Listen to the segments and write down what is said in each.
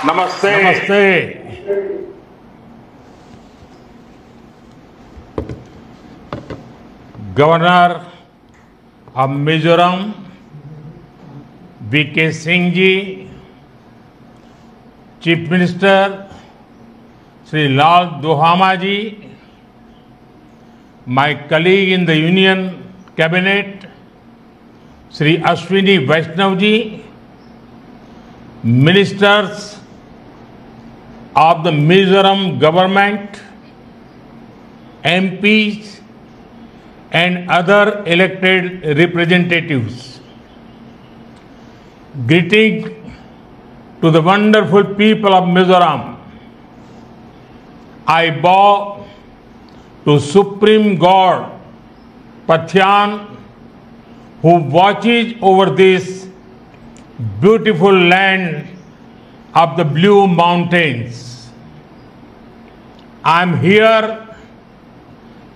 नमस्ते। नमस्ते। Governor of Mizoram V K Singh ji, chief minister Shri Lalduhoma ji, my colleague in the Union Cabinet, Sri Ashwini Vaishnav ji, ministers of the Mizoram government, MPs and other elected representatives. Greeting to the wonderful people of Mizoram. I bow to Supreme God Pathyan, who watches over this beautiful land of the Blue Mountains. I am here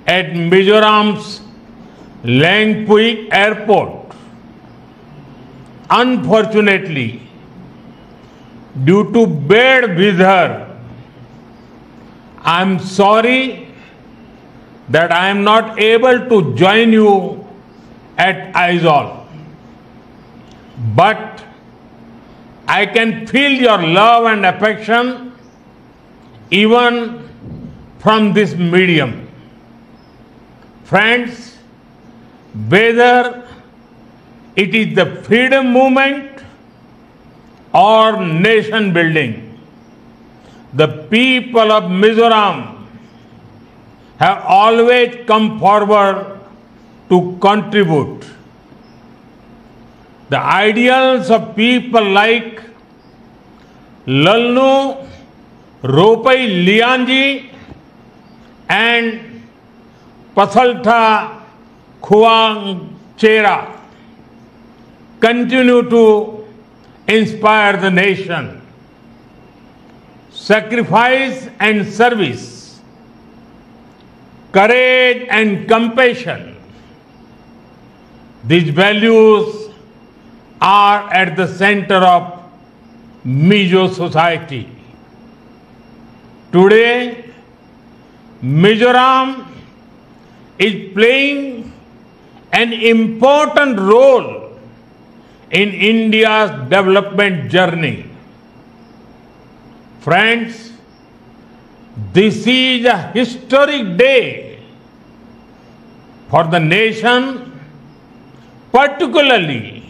at Mizoram's Langpui Airport. Unfortunately, due to bad weather, I am sorry that I am not able to join you at Aizawl. But I can feel your love and affection even from this medium. Friends, whether it is the freedom movement or nation building, the people of Mizoram have always come forward to contribute. The ideals of people like Lalnu Ropai Lianji and Pathalta Khuangchera continue to inspire the nation. Sacrifice and service, courage and compassion, these values are at the center of Mizo society. Today, Mizoram is playing an important role in India's development journey. Friends, this is a historic day for the nation, particularly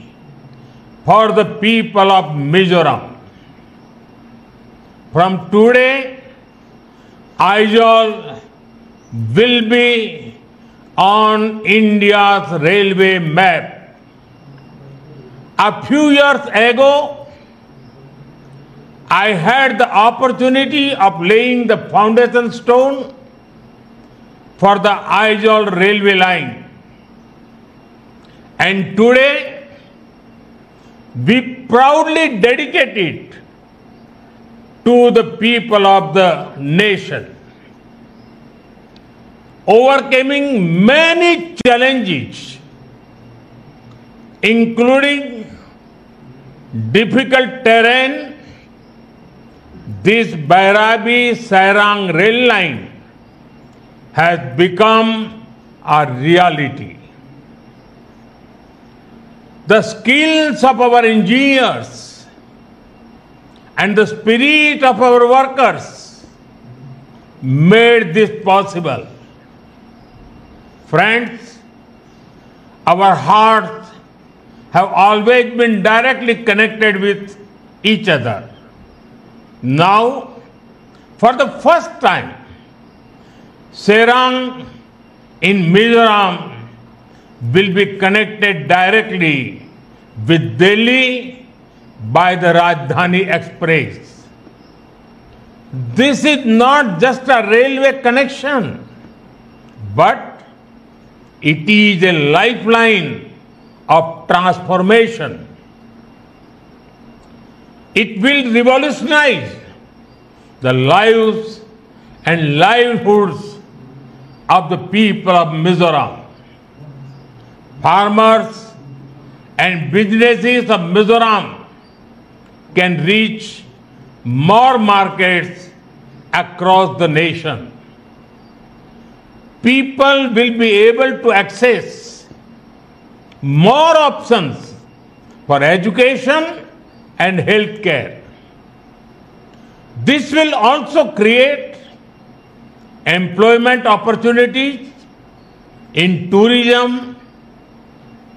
for the people of Mizoram. From today, Aizawl will be on India's railway map. A few years ago, I had the opportunity of laying the foundation stone for the Aizawl railway line. And today, we proudly dedicate it to the people of the nation. Overcoming many challenges, including difficult terrain, this Bairabi-Sairang rail line has become a reality. The skills of our engineers and the spirit of our workers made this possible. Friends, our hearts have always been directly connected with each other. Now, for the first time, Sairang in Mizoram will be connected directly with Delhi by the Rajdhani Express. This is not just a railway connection, but it is a lifeline of transformation. It will revolutionize the lives and livelihoods of the people of Mizoram. Farmers and businesses of Mizoram can reach more markets across the nation. People will be able to access more options for education and healthcare. This will also create employment opportunities in tourism,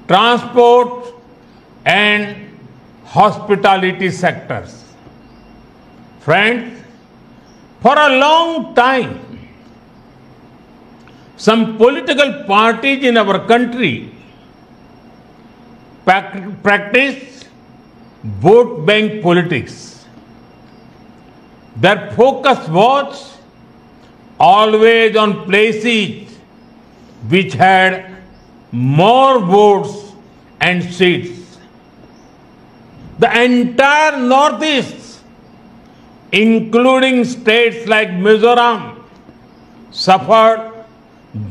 transport, and hospitality sectors. Friends, for a long time, some political parties in our country practice vote bank politics. Their focus was always on places which had more votes and seats. The entire Northeast, including states like Mizoram, suffered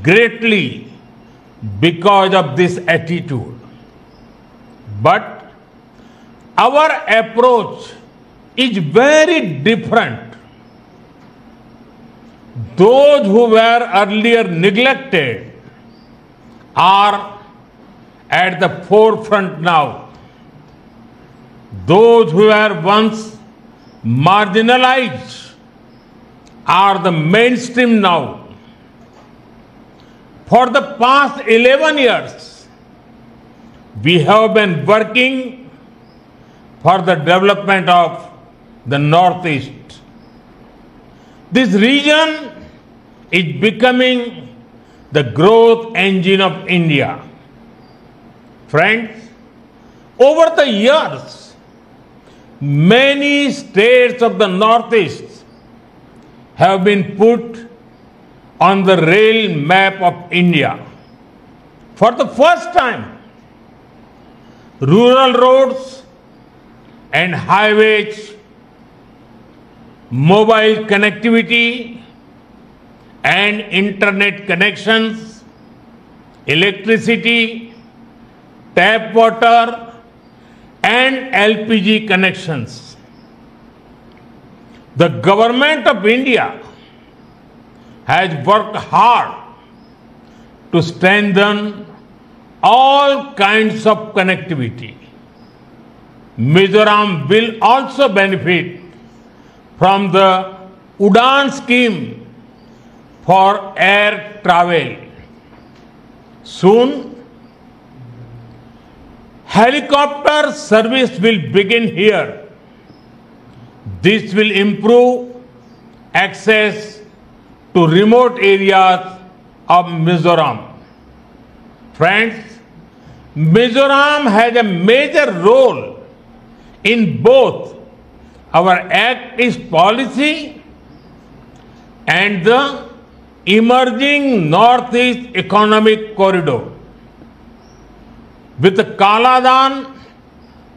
greatly because of this attitude. But our approach is very different. Those who were earlier neglected are at the forefront now. Those who were once marginalized are the mainstream now. For the past 11 years, we have been working for the development of the Northeast. This region is becoming the growth engine of India. Friends, over the years, many states of the Northeast have been put on the rail map of India. For the first time, rural roads and highways, mobile connectivity and internet connections, electricity, tap water and LPG connections. The government of India has worked hard to strengthen all kinds of connectivity. Mizoram will also benefit from the UDAN scheme for air travel. Soon, helicopter service will begin here. This will improve access to remote areas of Mizoram. Friends, Mizoram has a major role in both our Act East policy and the emerging Northeast Economic Corridor. With the Kaladan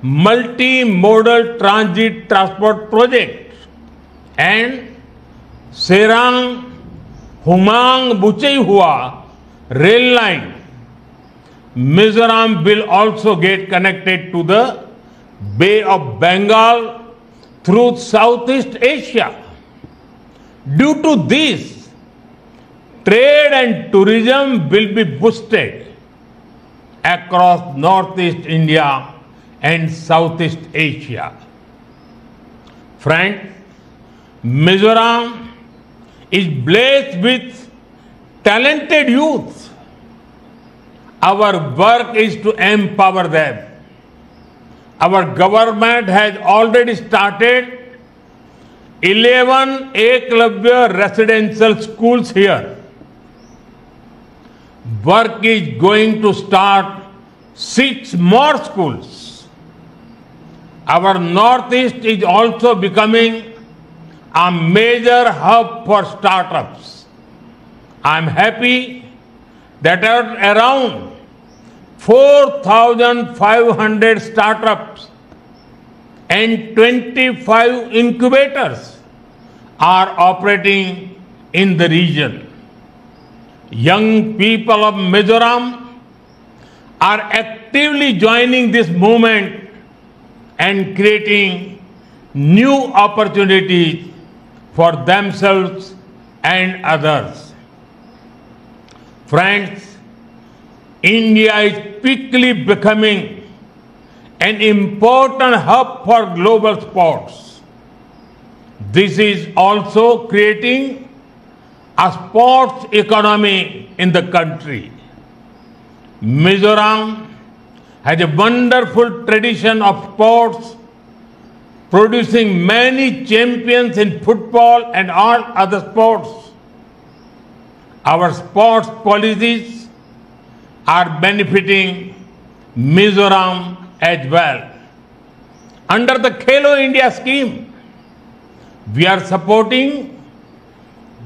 multi-modal transit transport project and Serang Humang Buchehua rail line, Mizoram will also get connected to the Bay of Bengal through Southeast Asia. Due to this, trade and tourism will be boosted across Northeast India and Southeast Asia. Friends, Mizoram is blessed with talented youth. Our work is to empower them. Our government has already started 11 Eklavya residential schools here. Work is going to start 6 more schools. Our Northeast is also becoming a major hub for startups. I am happy that around 4,500 startups and 25 incubators are operating in the region. Young people of Mizoram are actively joining this movement and creating new opportunities for themselves and others. Friends, India is quickly becoming an important hub for global sports. This is also creating a sports economy in the country. Mizoram has a wonderful tradition of sports, producing many champions in football and all other sports. Our sports policies are benefiting Mizoram as well. Under the Khelo India scheme, we are supporting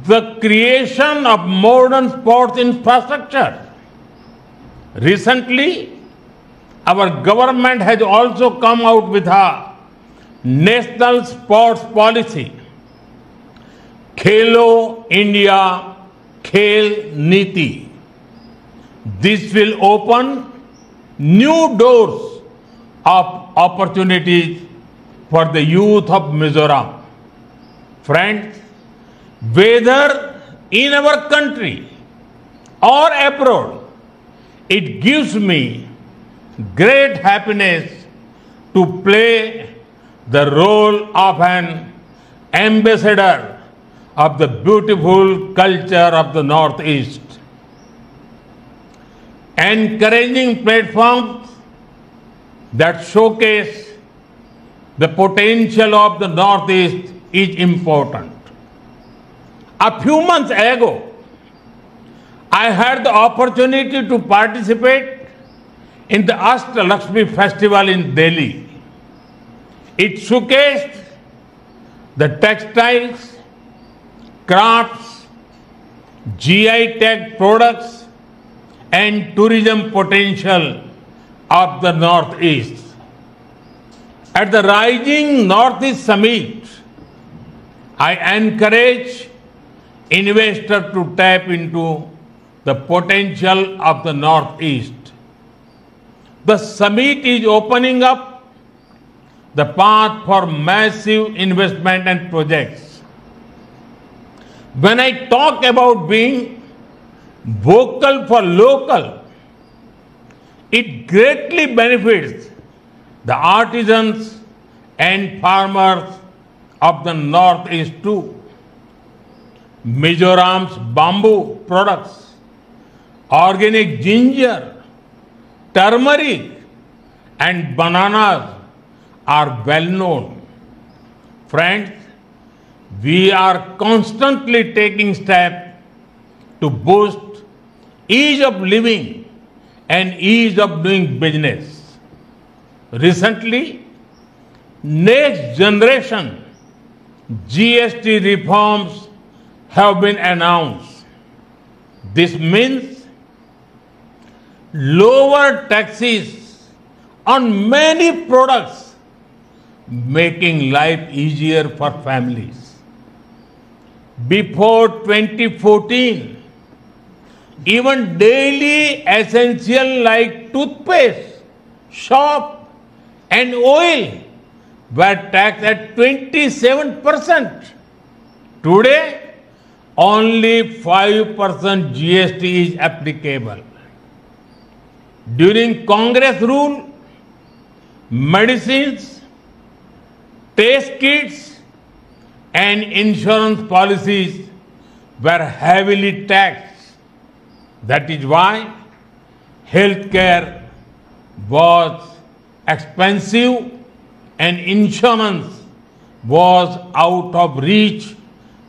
the creation of modern sports infrastructure. Recently, our government has also come out with a national sports policy, Khelo India Khel Niti. This will open new doors of opportunities for the youth of Mizoram. Friends, whether in our country or abroad, it gives me great happiness to play the role of an ambassador of the beautiful culture of the Northeast. Encouraging platforms that showcase the potential of the Northeast is important. A few months ago, I had the opportunity to participate in the Ashtalakshmi festival in Delhi. It showcased the textiles, crafts, GI tag products and tourism potential of the Northeast. At the Rising Northeast Summit, I encourage investors to tap into the potential of the Northeast. The summit is opening up the path for massive investment and projects. When I talk about being vocal for local, it greatly benefits the artisans and farmers of the Northeast too. Mizoram's bamboo products, organic ginger, turmeric and bananas are well known. Friends, we are constantly taking steps to boost ease of living and ease of doing business. Recently, next generation GST reforms have been announced. This means lower taxes on many products, making life easier for families. Before 2014, even daily essential like toothpaste, soap and oil were taxed at 27%. Today, only 5% GST is applicable. During Congress rule, medicines, test kits and insurance policies were heavily taxed. That is why healthcare was expensive and insurance was out of reach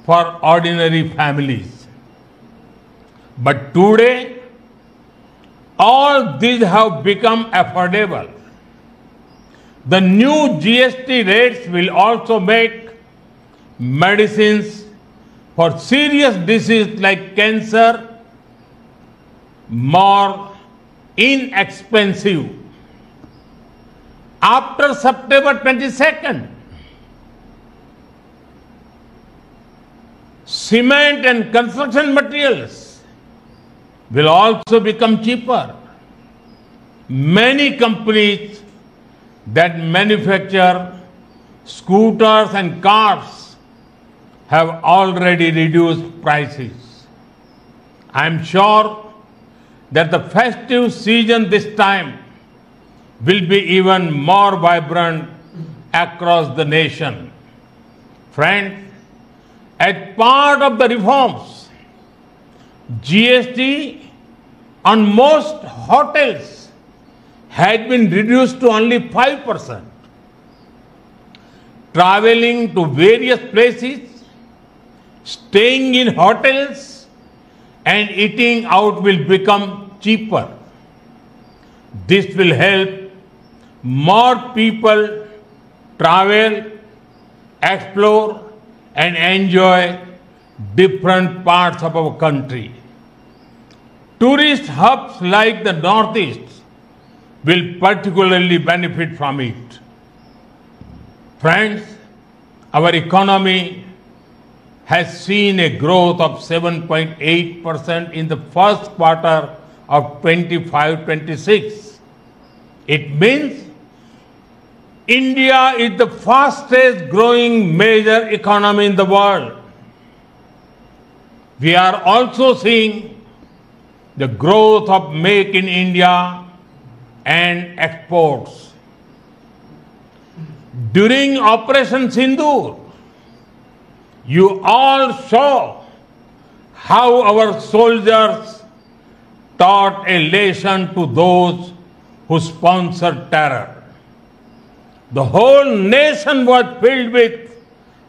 for ordinary families. But today, all these have become affordable. The new GST rates will also make medicines for serious diseases like cancer more inexpensive. After September 22nd, cement and construction materials will also become cheaper. Many companies that manufacture scooters and cars have already reduced prices. I am sure that the festive season this time will be even more vibrant across the nation. Friends, as part of the reforms, GST on most hotels had been reduced to only 5%. Traveling to various places, staying in hotels, and eating out will become cheaper. This will help more people travel, explore, and enjoy different parts of our country. Tourist hubs like the Northeast will particularly benefit from it. Friends, our economy has seen a growth of 7.8% in the first quarter of 25-26. It means India is the fastest growing major economy in the world. We are also seeing the growth of Make in India and exports. During Operation Sindoor, you all saw how our soldiers taught a lesson to those who sponsored terror. The whole nation was filled with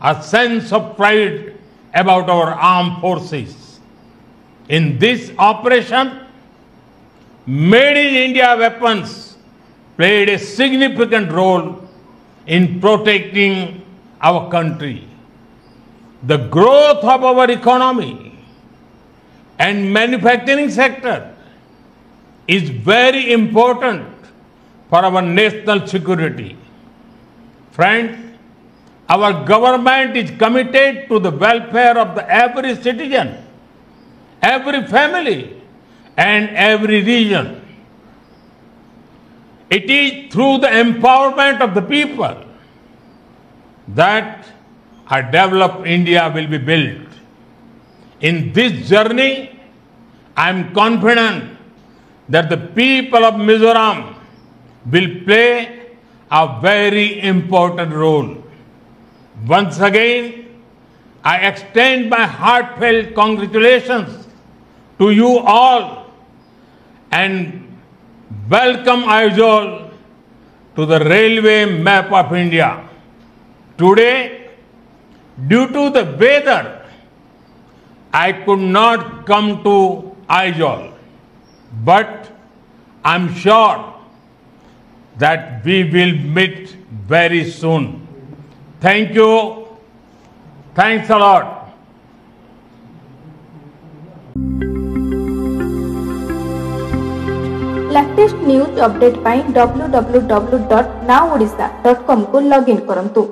a sense of pride about our armed forces. In this operation, Made in India weapons played a significant role in protecting our country. The growth of our economy and manufacturing sector is very important for our national security. Friends, our government is committed to the welfare of every citizen, every family, and every region. It is through the empowerment of the people that a developed India will be built. In this journey, I am confident that the people of Mizoram will play a very important role. Once again, I extend my heartfelt congratulations to you all and welcome Aizawl to the railway map of India. Today, due to the weather, I could not come to Aizawl, but I'm sure that we will meet very soon. Thank you. Thanks a lot. Latest news update pi www.nowodisha.com को login करंतु।